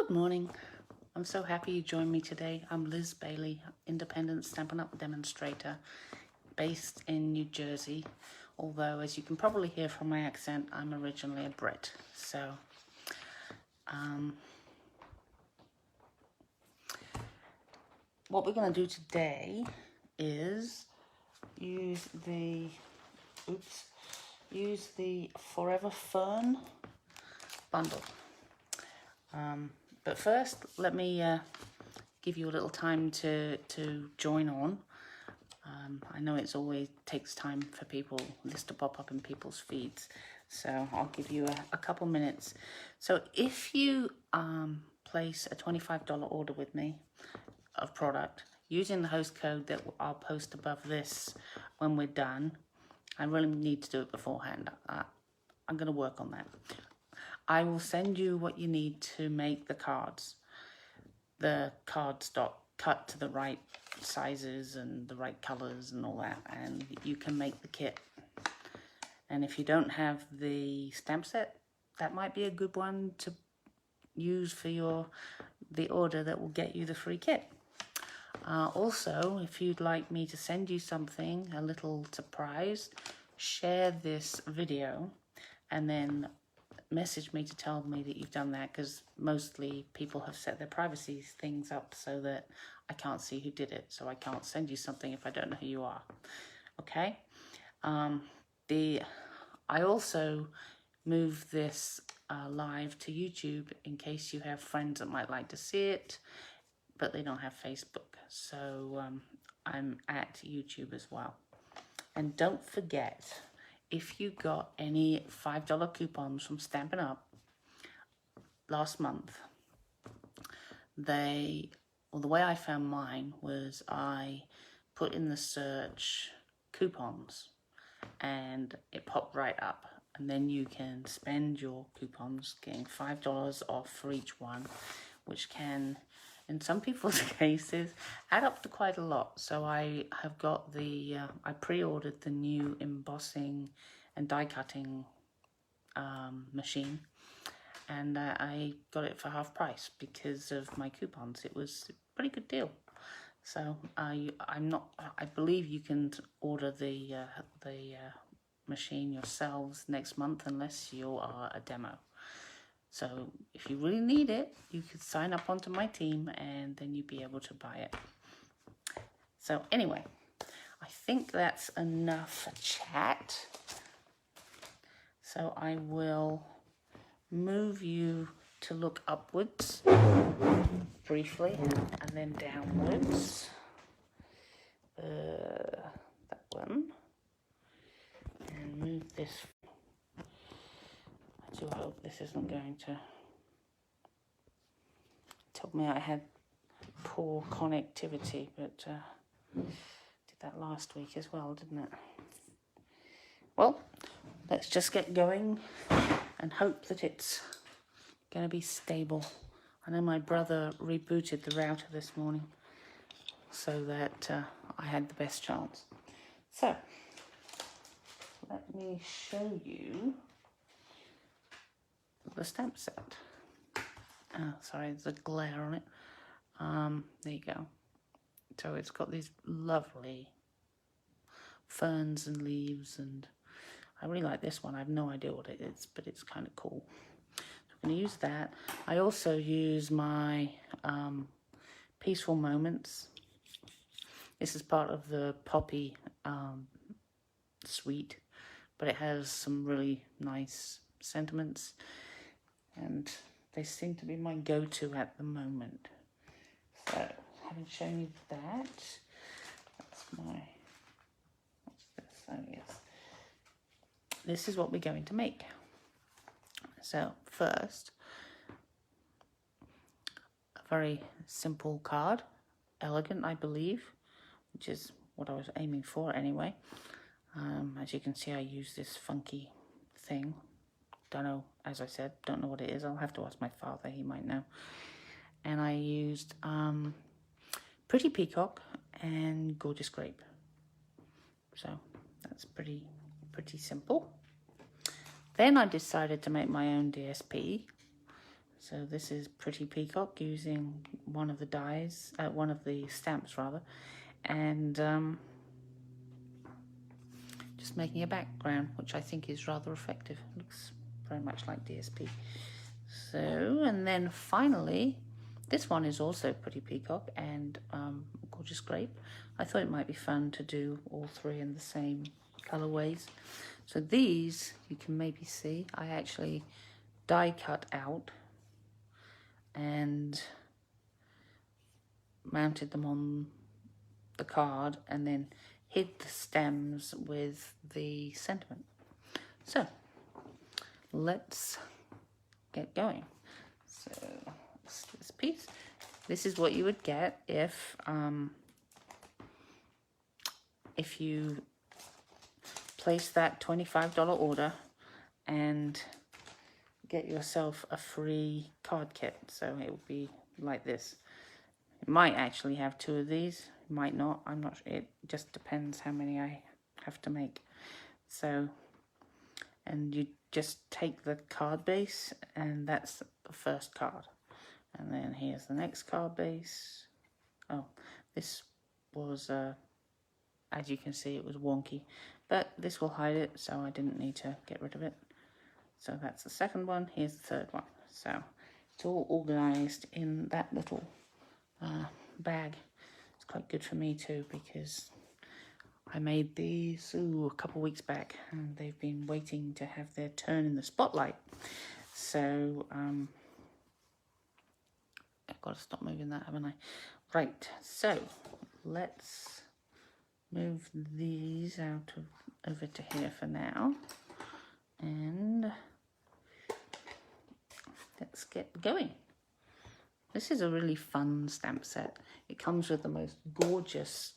Good morning. I'm so happy you joined me today. I'm Liz Bailey, independent Stampin' Up! Demonstrator based in New Jersey. Although, as you can probably hear from my accent, I'm originally a Brit. So, what we're going to do today is use the Forever Fern bundle. But first, let me give you a little time to join on. I know it's always takes time for this to pop up in people's feeds, so I'll give you a couple minutes. So if you place a $25 order with me of product using the host code that I'll post above this when we're done, I really need to do it beforehand. I'm going to work on that. I will send you what you need to make the cards. The card stock cut to the right sizes and the right colors and all that, and you can make the kit. And if you don't have the stamp set, that might be a good one to use for the order that will get you the free kit. Also, if you'd like me to send you something, a little surprise, share this video and then message me to tell me that you've done that, because mostly people have set their privacy things up so that I can't see who did it, so I can't send you something if I don't know who you are. Okay. I also move this live to YouTube in case you have friends that might like to see it but they don't have Facebook, so I'm at YouTube as well. And don't forget, if you got any $5 coupons from Stampin' Up! Last month, the way I found mine was I put in the search coupons and it popped right up. And then you can spend your coupons getting $5 off for each one, which can, in some people's cases, add up to quite a lot. So I have got I pre-ordered the new embossing and die cutting machine, and I got it for half price because of my coupons. It was a pretty good deal. So I believe you can order the machine yourselves next month unless you are a demo. So if you really need it, you could sign up onto my team and then you'd be able to buy it. So anyway, I think that's enough chat. So I will move you to look upwards briefly and then downwards. That one. And move this. I do hope this isn't going to... Told me I had poor connectivity, but did that last week as well, didn't it? Well, let's just get going and hope that it's going to be stable. I know my brother rebooted the router this morning so that I had the best chance. So, let me show you the stamp set. Sorry, there's a glare on it. There you go. So it's got these lovely ferns and leaves, and I really like this one. I have no idea what it is, but it's kind of cool. So I'm going to use that. I also use my Peaceful Moments. This is part of the Poppy suite, but it has some really nice sentiments, and they seem to be my go-to at the moment. So, having shown you that, that's my... What's this? Oh, yes. This is what we're going to make. So, first, a very simple card. Elegant, I believe, which is what I was aiming for anyway. As you can see, I use this funky thing. Don't know, as I said, don't know what it is. I'll have to ask my father, he might know. And I used Pretty Peacock and Gorgeous Grape. So that's pretty simple. Then I decided to make my own DSP. So this is Pretty Peacock using one of the dies, one of the stamps rather, and just making a background, which I think is rather effective. Looks very much like DSP. So, and then finally, this one is also Pretty Peacock and Gorgeous Grape. I thought it might be fun to do all three in the same colorways. So these, you can maybe see, I actually die cut out and mounted them on the card and then hid the stems with the sentiment. So let's get going. So this piece, this is what you would get if you place that $25 order and get yourself a free card kit. So it would be like this. It might actually have two of these, it might not, I'm not sure. It just depends how many I have to make. So, and you just take the card base, and that's the first card. And then here's the next card base. Oh, this was, as you can see, it was wonky, but this will hide it, so I didn't need to get rid of it. So that's the second one, here's the third one. So it's all organised in that little bag. It's quite good for me too, because I made these a couple weeks back and they've been waiting to have their turn in the spotlight. So I've got to stop moving that, haven't I? Right, so let's move these out of over to here for now, and let's get going. This is a really fun stamp set. It comes with the most gorgeous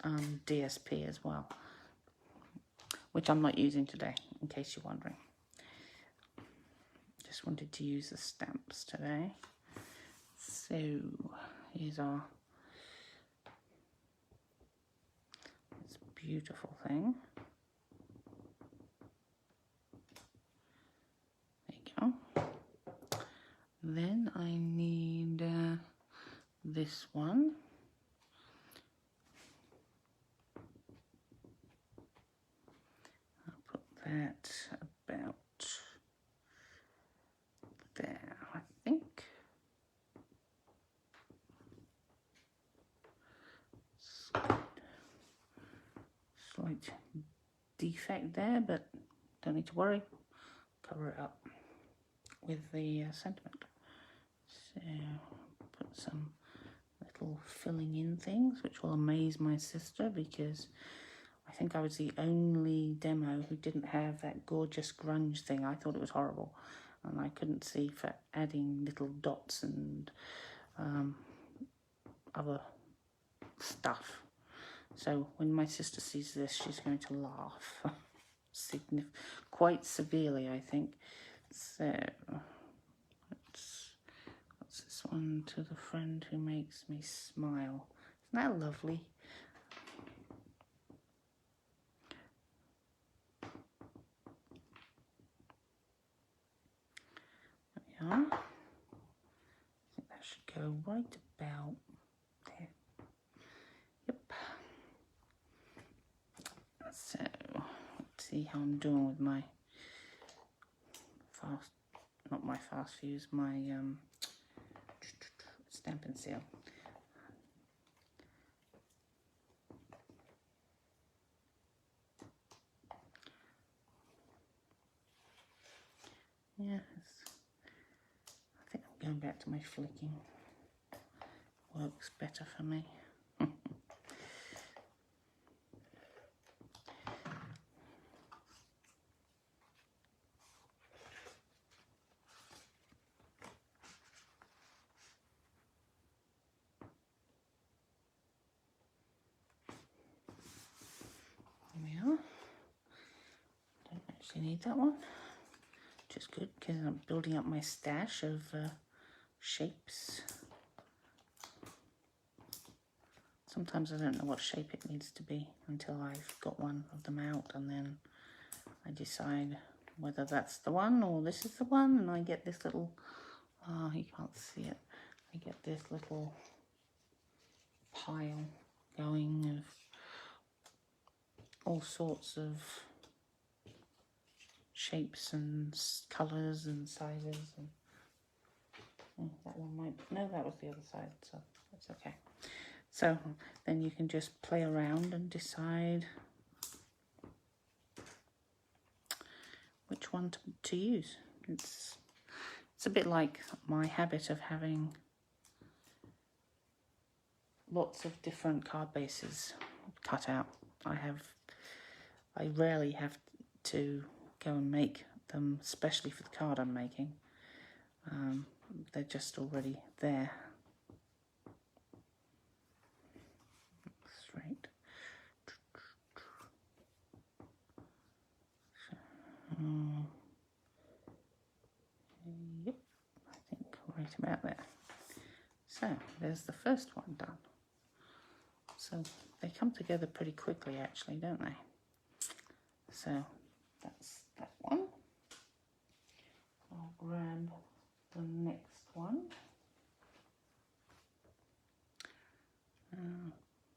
DSP as well, which I'm not using today, in case you're wondering. Just wanted to use the stamps today. So here's our this beautiful thing. There you go. Then I need this one. I'll put that about there, I think. Slight defect there, but don't need to worry. Cover it up with the sentiment. So put some little filling in things, which will amaze my sister, because I think I was the only demo who didn't have that gorgeous grunge thing. I thought it was horrible, and I couldn't see for adding little dots and other stuff. So when my sister sees this, she's going to laugh quite severely, I think. So what's this one? To the friend who makes me smile. Isn't that lovely? There we are. I think that should go right about there. Yep. So let's see how I'm doing with my fast, not my fast fuse, my stamp and seal. Yes, I think I'm going back to my flicking. Works better for me. Need that one, which is good because I'm building up my stash of shapes. Sometimes I don't know what shape it needs to be until I've got one of them out, and then I decide whether that's the one or this is the one, and I get this little Oh, you can't see it. I get this little pile going of all sorts of shapes and colours and sizes. And that one might, no, that was the other side, so that's okay. So then you can just play around and decide which one to use. It's a bit like my habit of having lots of different card bases cut out. I rarely have to go and make them, especially for the card I'm making. They're just already there. Straight. Yep, I think right about there. So there's the first one done. So they come together pretty quickly actually, don't they? So that's that one. I'll grab the next one.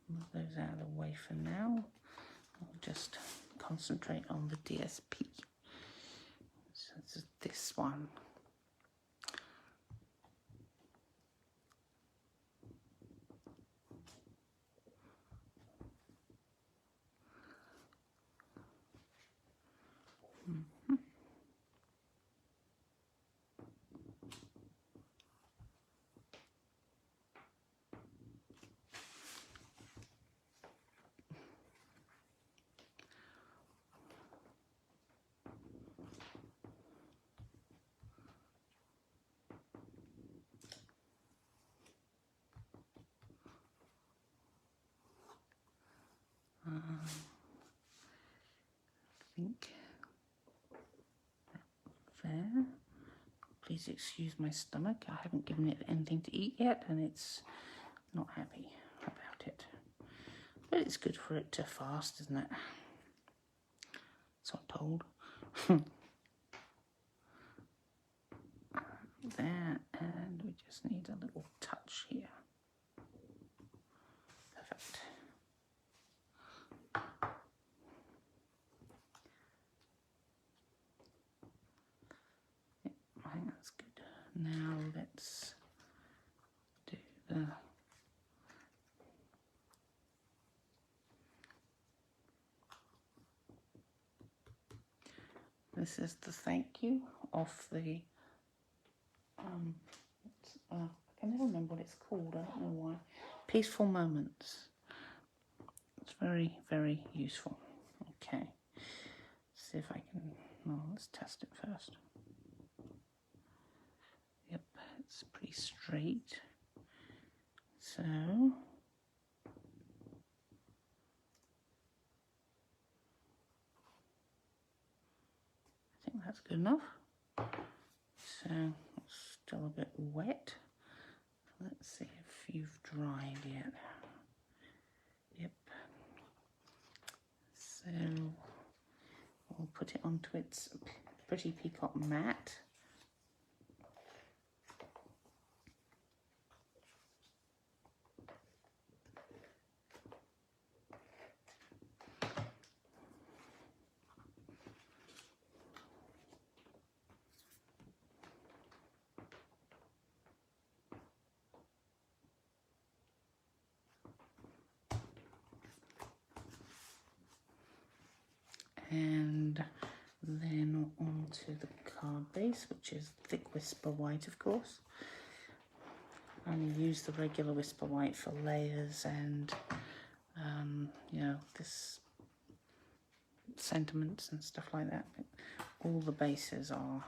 Move those out of the way for now. I'll just concentrate on the DSP. So it's this one. I think there. Please excuse my stomach. I haven't given it anything to eat yet and it's not happy about it. But it's good for it to fast, isn't it? So I'm told. There, and we just need a little touch here. Perfect. Yep, I think that's good. Now let's do the this is the thank you of the I can never remember what it's called, I don't know why. Peaceful Moments. It's very, very useful. Okay, see if I can, well, let's test it first. Yep, it's pretty straight. So, I think that's good enough. So, it's still a bit wet. Let's see if you've dried yet. Yep. So we'll put it onto its pretty peacock mat. And then onto the card base, which is thick Whisper White, of course. I only use the regular Whisper White for layers and, you know, this sentiments and stuff like that. But all the bases are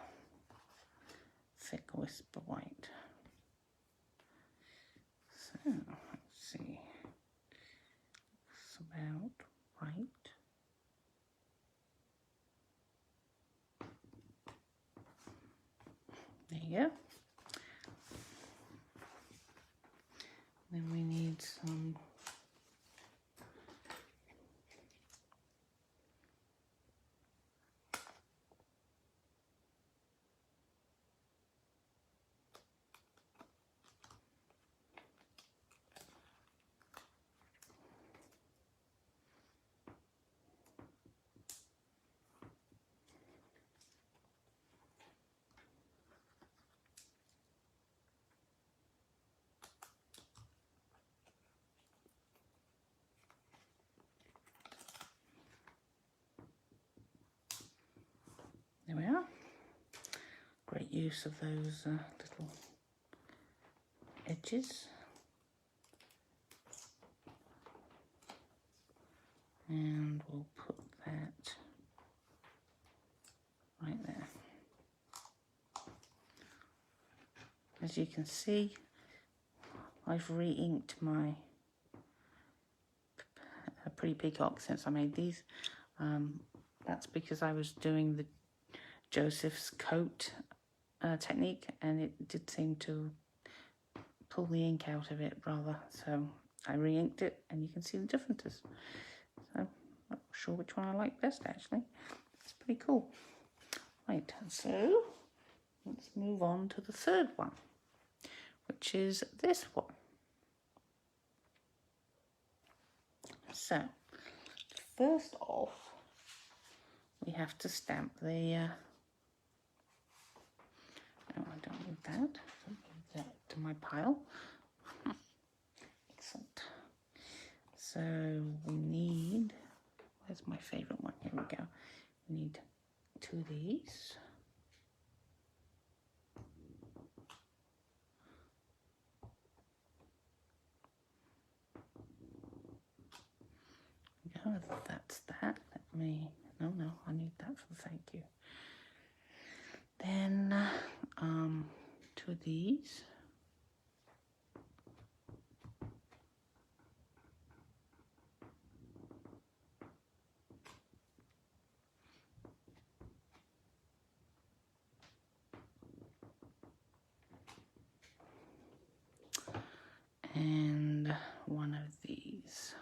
thick Whisper White. So, let's see. It's about right. There you go. Then we need some There we are. Great use of those little edges. And we'll put that right there. As you can see, I've re-inked my Pretty Peacock since I made these. That's because I was doing the Joseph's coat technique, and it did seem to pull the ink out of it rather, so I re-inked it, and you can see the differences. So I'm not sure which one I like best, actually. It's pretty cool. Right, so let's move on to the third one, which is this one. So first off, we have to stamp the oh, I don't need that. I'll move that to my pile. Excellent. So we need, where's my favorite one? Here we go. We need 2 of these. No, that's that. Let me, no, I need that for the thank you. Then 2 of these. And 1 of these.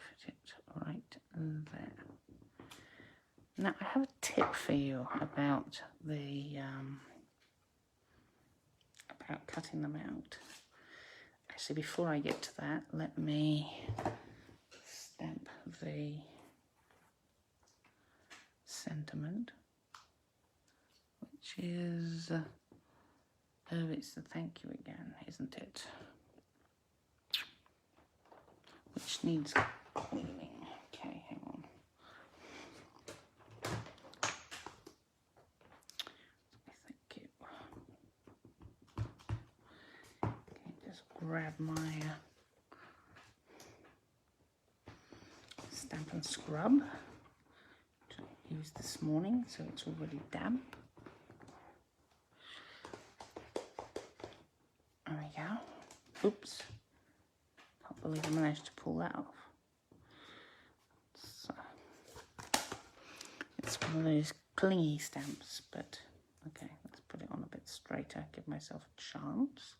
Fit it right there. Now I have a tip for you about the about cutting them out. Actually, before I get to that, let me stamp the sentiment, which is oh, it's the thank you again, isn't it? Which needs cleaning. Okay, hang on. Thank you. Okay, just grab my Stamp and Scrub, which I used this morning, so it's already damp. There we go. Oops. Can't believe I managed to pull that off. So, it's one of those clingy stamps, but okay, let's put it on a bit straighter, give myself a chance.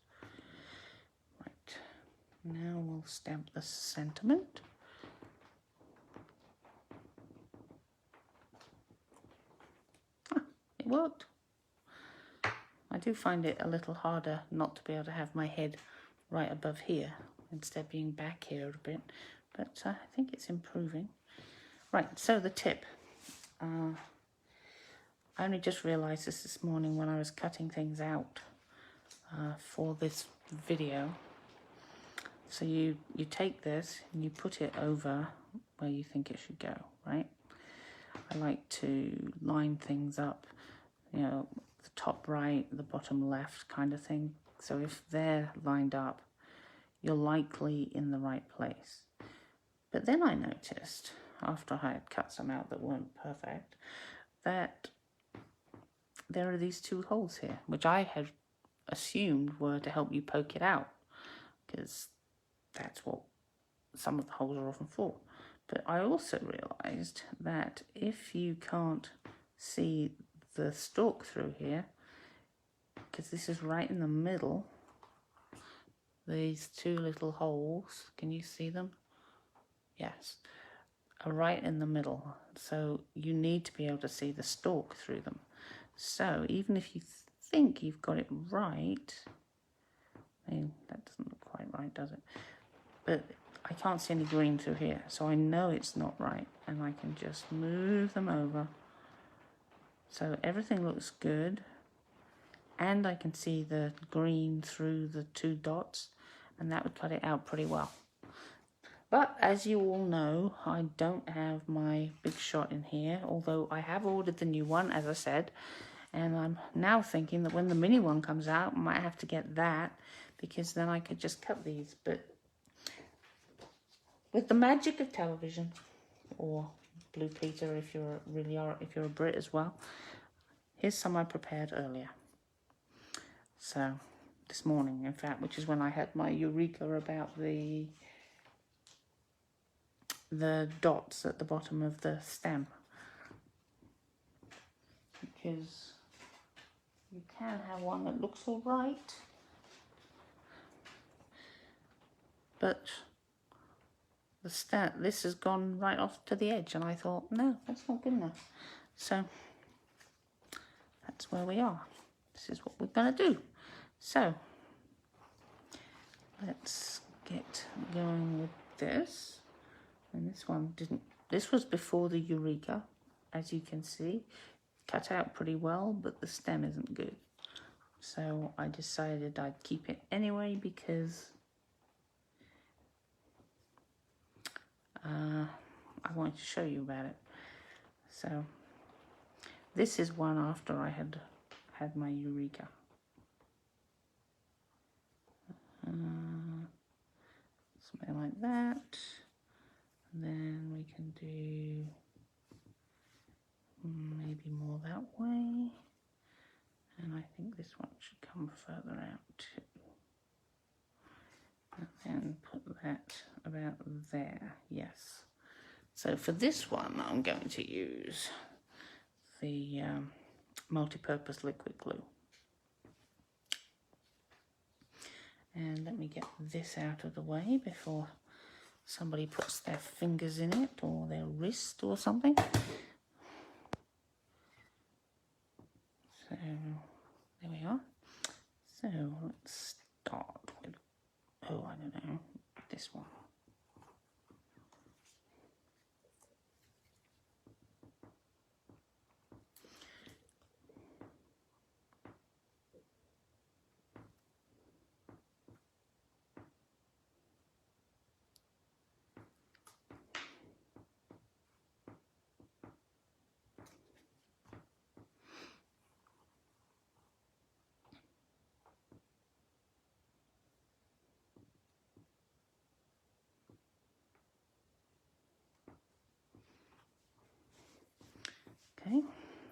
Right, now we'll stamp the sentiment. Ah, it worked. I do find it a little harder not to be able to have my head right above here instead of being back here a bit, but I think it's improving. Right, so the tip. I only just realised this morning when I was cutting things out for this video. So you take this and you put it over where you think it should go, right? I like to line things up, you know, the top right, the bottom left kind of thing. So if they're lined up, you're likely in the right place. But then I noticed, after I had cut some out that weren't perfect, that there are these 2 holes here, which I had assumed were to help you poke it out, because that's what some of the holes are often for. But I also realised that if you can't see the stalk through here, because this is right in the middle, these 2 little holes, can you see them? Yes, are right in the middle, so you need to be able to see the stalk through them. So even if you think you've got it right, I mean, that doesn't look quite right, does it? But I can't see any green through here, so I know it's not right, and I can just move them over. So everything looks good, and I can see the green through the 2 dots, and that would cut it out pretty well. But as you all know, I don't have my big shot in here, although I have ordered the new one, as I said. And I'm now thinking that when the mini one comes out, I might have to get that, because then I could just cut these. But with the magic of television, or Blue Peter if you're if you're a Brit as well, here's some I prepared earlier. So this morning, in fact, which is when I had my eureka about the dots at the bottom of the stem, because you can have one that looks all right, but this has gone right off to the edge, and I thought, no, that's not good enough. So that's where we are. This is what we're going to do. So let's get going with this. And this one didn't, this was before the eureka, as you can see. Cut out pretty well, but the stem isn't good. So I decided I'd keep it anyway, because I wanted to show you about it. So this is one after I had my eureka. Something like that. And then we can do maybe more that way. And I think this one should come further out too. And then put that about there, yes. So for this one, I'm going to use the multi-purpose liquid glue. And let me get this out of the way before somebody puts their fingers in it, or their wrist or something. So there we are. So let's start with, oh, I don't know, this one. Okay,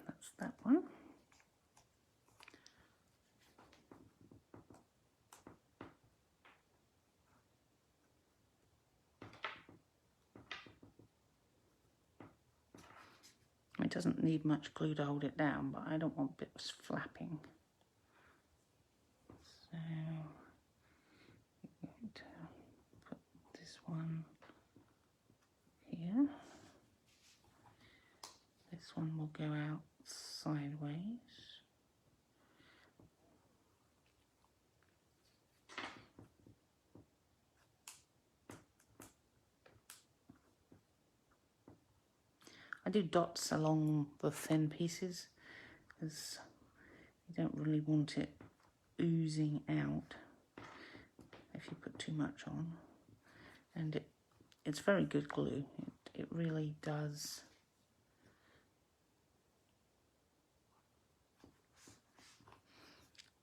that's that one. It doesn't need much glue to hold it down, but I don't want bits flapping. So I'm going to put this one here. This one will go out sideways. I do dots along the thin pieces because you don't really want it oozing out if you put too much on. And it's very good glue. It really does.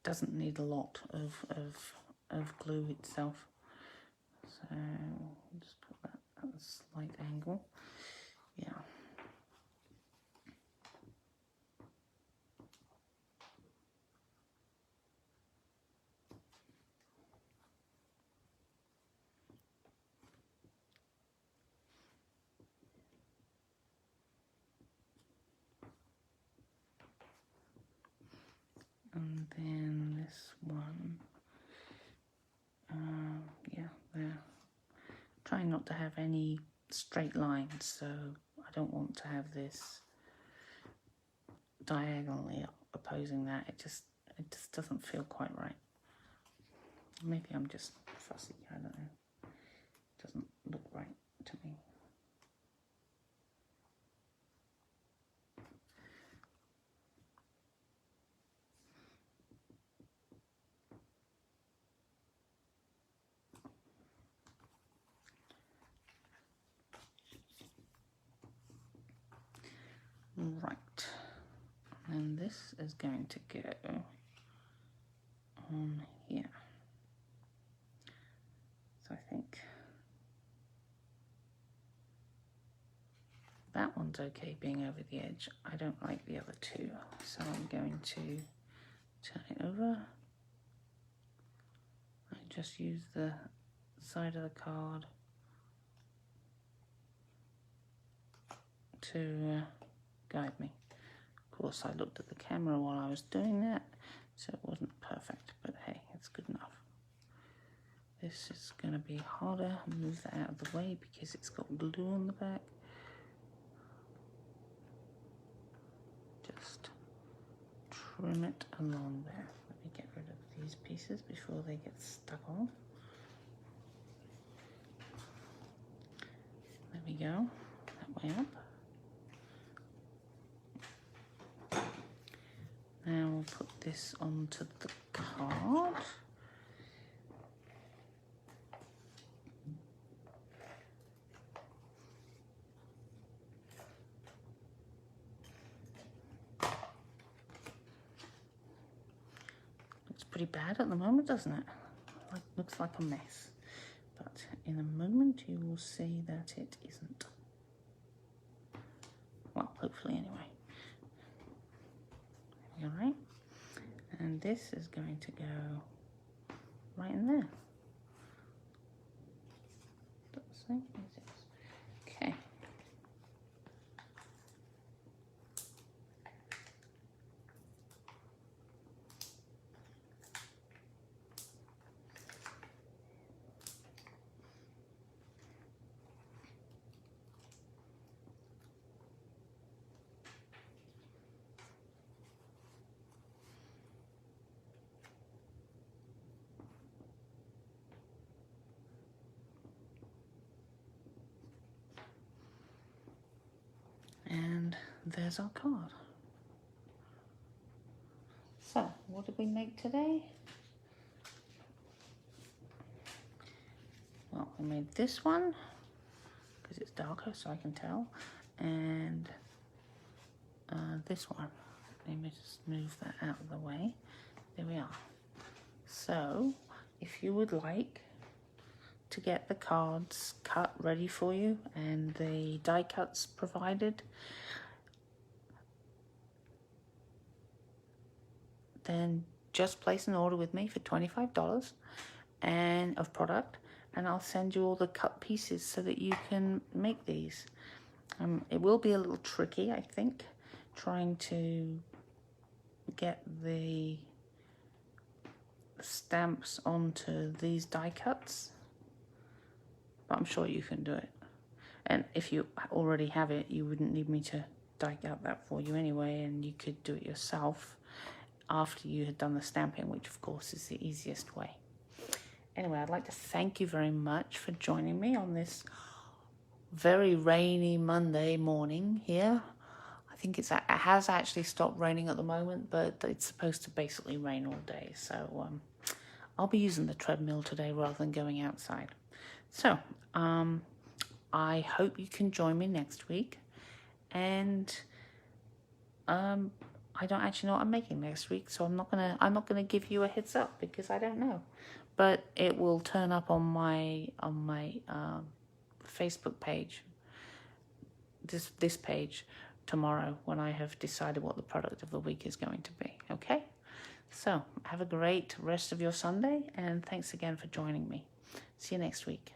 Doesn't need a lot of glue itself. So I'll just put that at a slight angle. Yeah. And then this one, yeah, there. Trying not to have any straight lines, so I don't want to have this diagonally opposing that. It just doesn't feel quite right. Maybe I'm just fussy, I don't know. It doesn't look right to me. Right, and this is going to go on here. So I think that one's okay being over the edge. I don't like the other two, so I'm going to turn it over. I just use the side of the card to guide me. Of course, I looked at the camera while I was doing that, so it wasn't perfect, but hey, it's good enough. This is going to be harder. Move that out of the way because it's got glue on the back. Just trim it along there. Let me get rid of these pieces before they get stuck on. There we go, that way up. Now we'll put this onto the card. Looks pretty bad at the moment, doesn't it? Looks like a mess. But in a moment you will see that it isn't. Well, hopefully anyway. All right, and this is going to go right in there. Okay. And there's our card. So, what did we make today? Well, we made this one, because it's darker so I can tell, and this one. Let me just move that out of the way. There we are. So, if you would like to get the cards cut ready for you and the die cuts provided, then just place an order with me for $25 and of product, and I'll send you all the cut pieces so that you can make these. It will be a little tricky, I think, trying to get the stamps onto these die cuts, but I'm sure you can do it. And if you already have it, you wouldn't need me to die cut that for you anyway, and you could do it yourself after you had done the stamping, which of course is the easiest way. Anyway, I'd like to thank you very much for joining me on this very rainy Monday morning here. I think it has actually stopped raining at the moment, but it's supposed to basically rain all day. So I'll be using the treadmill today rather than going outside. So I hope you can join me next week. And I don't actually know what I'm making next week, so I'm not gonna give you a heads up because I don't know. But it will turn up on my Facebook page, this page, tomorrow when I have decided what the product of the week is going to be. Okay? So have a great rest of your Sunday, and thanks again for joining me. See you next week.